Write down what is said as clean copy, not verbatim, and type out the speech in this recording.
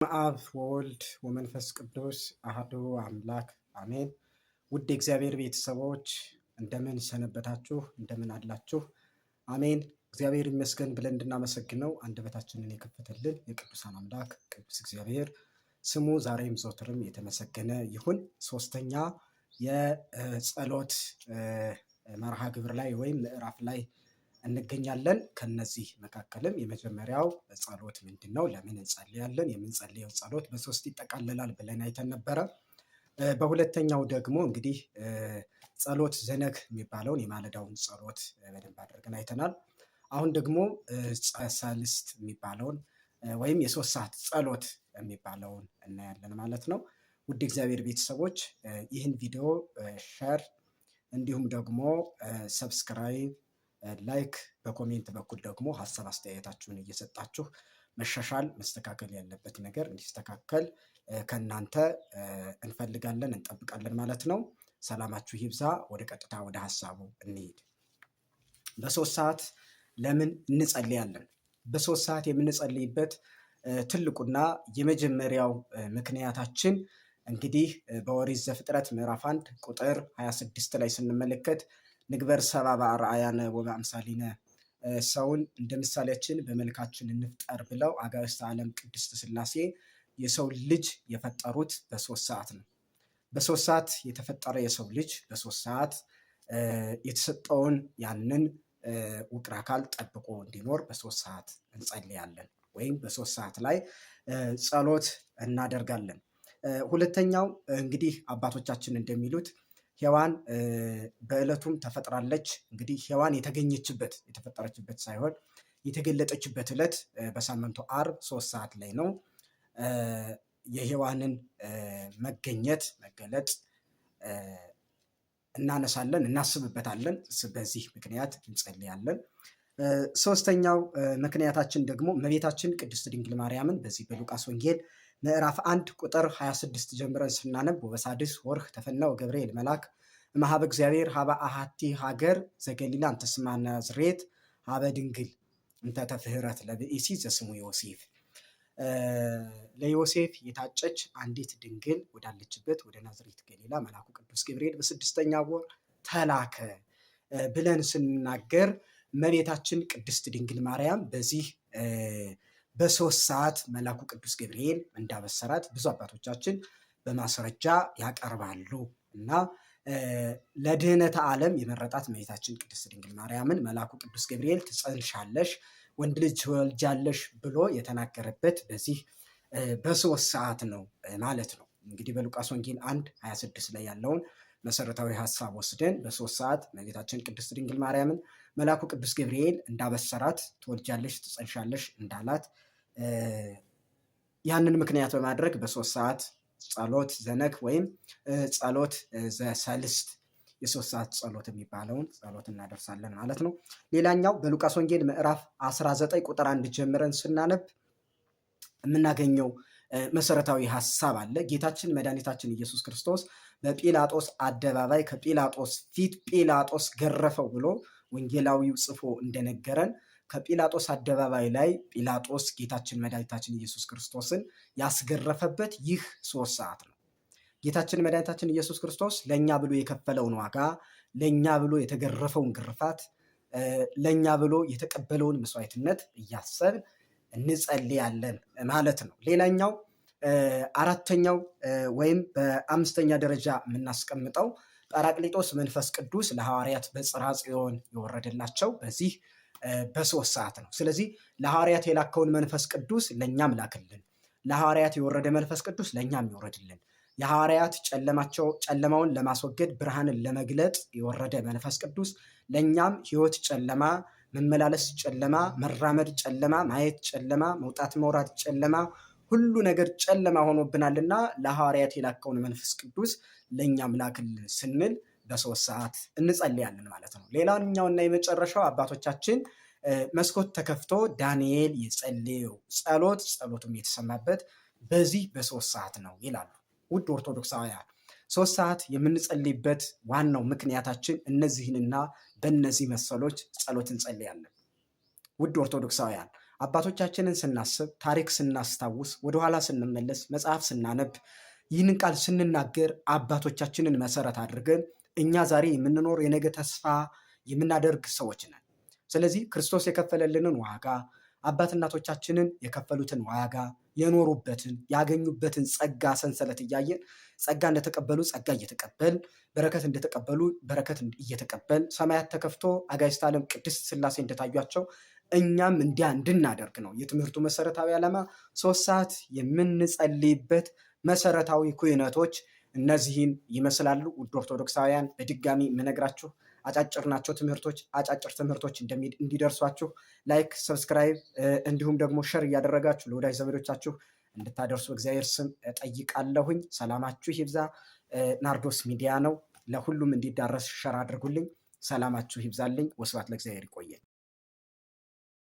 አብ ወወልድ ወመንፈስ ቅዱስ አሐዱ አምላክ አሜን። ውድ የእግዚአብሔር ቤተሰቦች እንደምን ሰነበታችሁ? እንደምን አላችሁ? አሜን። እግዚአብሔር ይመስገን ብለን እንድናመሰግነው አንደበታችንን የከፈተልን የቅዱሳን አምላክ ቅዱስ እግዚአብሔር ስሙ ዛሬም ዘወትርም የተመሰገነ ይሁን። ሶስተኛ የጸሎት መርሃ ግብር ላይ ወይም ምዕራፍ ላይ እንገኛለን። ከነዚህ መካከልም የመጀመሪያው ጸሎት ምንድን ነው? ለምን እንጸልያለን? የምንጸልየው ጸሎት በሶስት ይጠቃለላል ብለን አይተን ነበረ። በሁለተኛው ደግሞ እንግዲህ ጸሎት ዘነግ የሚባለውን የማለዳውን ጸሎት በደንብ አድርገን አይተናል። አሁን ደግሞ ሰልስት የሚባለውን ወይም የሶስት ሰዓት ጸሎት የሚባለውን እናያለን ማለት ነው። ውድ እግዚአብሔር ቤተሰቦች ይህን ቪዲዮ ሸር እንዲሁም ደግሞ ሰብስክራይብ ላይክ በኮሜንት በኩል ደግሞ ሀሳብ አስተያየታችሁን እየሰጣችሁ መሻሻል መስተካከል ያለበት ነገር እንዲስተካከል ከእናንተ እንፈልጋለን እንጠብቃለን ማለት ነው። ሰላማችሁ ይብዛ። ወደ ቀጥታ ወደ ሀሳቡ እንሂድ። በሶስት ሰዓት ለምን እንጸልያለን? በሶስት ሰዓት የምንጸልይበት ትልቁና የመጀመሪያው ምክንያታችን እንግዲህ በኦሪት ዘፍጥረት ምዕራፍ 1 ቁጥር 26 ላይ ስንመለከት ንግበር ሰብአ በአርአያነ ወበአምሳሊነ ሰውን እንደ ምሳሌያችን በመልካችን እንፍጠር ብለው አጋዕዝተ ዓለም ቅድስት ሥላሴ የሰው ልጅ የፈጠሩት በሶስት ሰዓት ነው። በሶስት ሰዓት የተፈጠረ የሰው ልጅ በሶስት ሰዓት የተሰጠውን ያንን ውቅር አካል ጠብቆ እንዲኖር በሶስት ሰዓት እንጸልያለን ወይም በሶስት ሰዓት ላይ ጸሎት እናደርጋለን። ሁለተኛው እንግዲህ አባቶቻችን እንደሚሉት ሔዋን በዕለቱም ተፈጥራለች። እንግዲህ ሔዋን የተገኘችበት የተፈጠረችበት ሳይሆን የተገለጠችበት ዕለት በሳምንቱ ዓርብ 3 ሰዓት ላይ ነው። የሔዋንን መገለጥ እናነሳለን፣ እናስብበታለን። በዚህ ምክንያት እንጸልያለን። ሶስተኛው ምክንያታችን ደግሞ እመቤታችን ቅድስት ድንግል ማርያምን በዚህ በሉቃስ ወንጌል ምዕራፍ 1 ቁጥር 26 ጀምረን ስናነብ ወበሳድስ ወርኅ ተፈነወ ገብርኤል መልአክ እምኀበ እግዚአብሔር ሀበ አሐቲ ሀገር ዘገሊላ እንተ ስማ ናዝሬት ሀበ ድንግል እንተ ተፍህረት ለብእሲ ዘስሙ ዮሴፍ። ለዮሴፍ የታጨች አንዲት ድንግል ወዳለችበት ወደ ናዝሬት ገሊላ መልአኩ ቅዱስ ገብርኤል በስድስተኛ ወር ተላከ ብለን ስንናገር እመቤታችን ቅድስት ድንግል ማርያም በዚህ በሶስት ሰዓት መልአኩ ቅዱስ ገብርኤል እንዳበሰራት ብዙ አባቶቻችን በማስረጃ ያቀርባሉ እና ለድህነተ ዓለም የመረጣት እመቤታችን ቅድስት ድንግል ማርያምን መልአኩ ቅዱስ ገብርኤል ትጸንሻለሽ፣ ወንድ ልጅ ትወልጃለሽ ብሎ የተናገረበት በዚህ በሶስት ሰዓት ነው ማለት ነው። እንግዲህ በሉቃስ ወንጌል 1:26 ላይ ያለውን መሰረታዊ ሀሳብ ወስደን በሶስት ሰዓት እመቤታችን ቅድስት ድንግል ማርያምን መልአኩ ቅዱስ ገብርኤል እንዳበሰራት ትወልጃለሽ፣ ትጸንሻለሽ እንዳላት ያንን ምክንያት በማድረግ በሶስት ሰዓት ጸሎት ዘነግ ወይም ጸሎት ዘሰልስት የሶስት ሰዓት ጸሎት የሚባለውን ጸሎት እናደርሳለን ማለት ነው። ሌላኛው በሉቃስ ወንጌል ምዕራፍ 19 ቁጥር 1 ጀምረን ስናነብ የምናገኘው መሰረታዊ ሀሳብ አለ። ጌታችን መድኃኒታችን ኢየሱስ ክርስቶስ በጲላጦስ አደባባይ ከጲላጦስ ፊት ጲላጦስ ገረፈው ብሎ ወንጌላዊው ጽፎ እንደነገረን ከጲላጦስ አደባባይ ላይ ጲላጦስ ጌታችን መድኃኒታችን ኢየሱስ ክርስቶስን ያስገረፈበት ይህ 3 ሰዓት ነው። ጌታችን መድኃኒታችን ኢየሱስ ክርስቶስ ለእኛ ብሎ የከፈለውን ዋጋ፣ ለእኛ ብሎ የተገረፈውን ግርፋት፣ ለእኛ ብሎ የተቀበለውን መስዋዕትነት እያሰብን እንጸልያለን ማለት ነው። ሌላኛው አራተኛው ወይም በአምስተኛ ደረጃ የምናስቀምጠው ጰራቅሊጦስ መንፈስ ቅዱስ ለሐዋርያት በጽርሐ ጽዮን የወረደላቸው በዚህ በሶስት ሰዓት ነው። ስለዚህ ለሐዋርያት የላከውን መንፈስ ቅዱስ ለእኛም ላክልን። ለሐዋርያት የወረደ መንፈስ ቅዱስ ለእኛም ይወረድልን። የሐዋርያት ጨለማውን ለማስወገድ ብርሃንን ለመግለጥ የወረደ መንፈስ ቅዱስ ለእኛም ሕይወት ጨለማ፣ መመላለስ ጨለማ፣ መራመድ ጨለማ፣ ማየት ጨለማ፣ መውጣት መውራት ጨለማ፣ ሁሉ ነገር ጨለማ ሆኖብናልና ለሐዋርያት የላከውን መንፈስ ቅዱስ ለእኛም ላክልን ስንል በሶስት ሰዓት እንጸልያለን ማለት ነው። ሌላኛውና የመጨረሻው አባቶቻችን መስኮት ተከፍቶ ዳንኤል የጸለየው ጸሎቱም የተሰማበት በዚህ በሶስት ሰዓት ነው ይላሉ። ውድ ኦርቶዶክሳውያን 3 ሰዓት የምንጸልይበት ዋናው ምክንያታችን እነዚህንና በእነዚህ መሰሎች ጸሎት እንጸልያለን። ውድ ኦርቶዶክሳውያን አባቶቻችንን ስናስብ፣ ታሪክ ስናስታውስ፣ ወደኋላ ስንመለስ፣ መጽሐፍ ስናነብ፣ ይህንን ቃል ስንናገር አባቶቻችንን መሰረት አድርገን እኛ ዛሬ የምንኖር የነገ ተስፋ የምናደርግ ሰዎች ነን። ስለዚህ ክርስቶስ የከፈለልንን ዋጋ፣ አባት እናቶቻችንን የከፈሉትን ዋጋ፣ የኖሩበትን ያገኙበትን ጸጋ ሰንሰለት እያየን ጸጋ እንደተቀበሉ ጸጋ እየተቀበል፣ በረከት እንደተቀበሉ በረከት እየተቀበል፣ ሰማያት ተከፍቶ አጋዕዝተ ዓለም ቅድስት ሥላሴ እንደታዩአቸው እኛም እንዲያ እንድናደርግ ነው የትምህርቱ መሰረታዊ ዓላማ። 3 ሰዓት የምንጸልይበት መሰረታዊ ኩነቶች እነዚህን ይመስላሉ። ውድ ኦርቶዶክሳውያን በድጋሚ የምነግራችሁ አጫጭር ናቸው ትምህርቶች። አጫጭር ትምህርቶች እንዲደርሷችሁ ላይክ፣ ሰብስክራይብ እንዲሁም ደግሞ ሸር እያደረጋችሁ ለወዳጅ ዘመዶቻችሁ እንድታደርሱ እግዚአብሔር ስም ጠይቃለሁኝ። ሰላማችሁ ይብዛ። ናርዶስ ሚዲያ ነው። ለሁሉም እንዲዳረስ ሸር አድርጉልኝ። ሰላማችሁ ይብዛልኝ። ወስብሐት ለእግዚአብሔር። ይቆየን።